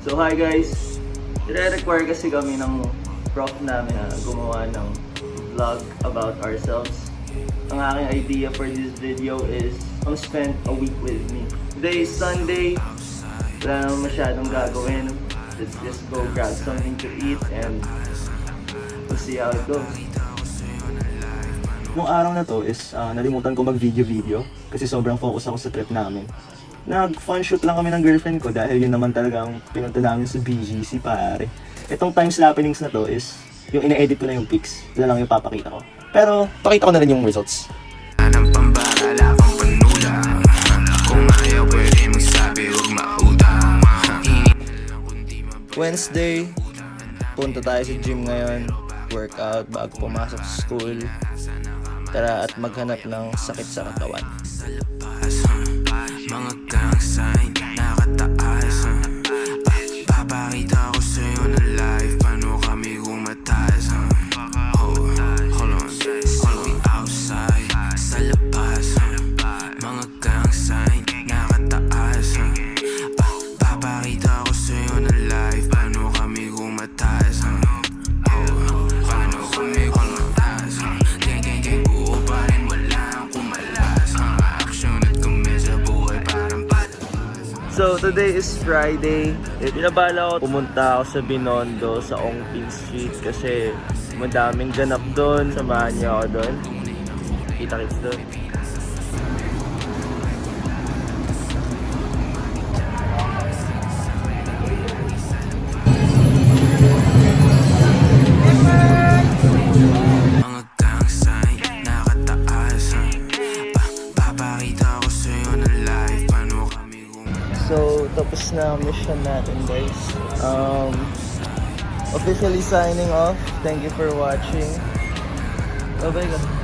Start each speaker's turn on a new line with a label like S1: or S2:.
S1: So hi guys, i-require kasi kami ng prof namin na gumawa ng vlog about ourselves. Ang aking idea for this video is spend a week with me. Today is Sunday, wala naman masyadong gagawin. Let's just go grab something to eat and we'll see how it goes.
S2: Nung araw na to is nalimutan ko mag-video kasi sobrang focus ako sa trip namin. Nag-fun shoot lang kami ng girlfriend ko dahil yun naman talagang pinunta namin sa BGC pare. Itong time-lapse happenings na to is yung ina-edit ko na yung pics. Ito lang yung papakita ko. Pero pakita ko na rin yung results. Wednesday, punta tayo sa gym ngayon. Workout bago pumasok sa school. Tara at maghanap ng sakit sa katawan. Mga gang sign, nakataas. Papakita ko sa'yo na live, paano kami kumataas. Hold on, we outside, sa labas. Mga gang sign, nakataas. Papakita ko sa'yo na live, paano kami kumataas. Paano kami kumataas. Gang, buo pa rin, walang kumalas. Action at kami sa buhay parang patas.
S1: So today is Friday. Pinabala ko pumunta ako sa Binondo sa Ongpin Street kasi madaming ganap doon. Samahan niyo ako doon. Kita-kits doon.
S2: Mga gang sign, nakataas. Papakita ko sa'yo na live, paano kami
S1: So tapos na ang mission natin guys. Officially signing off. Thank you for watching. Bye bye guys.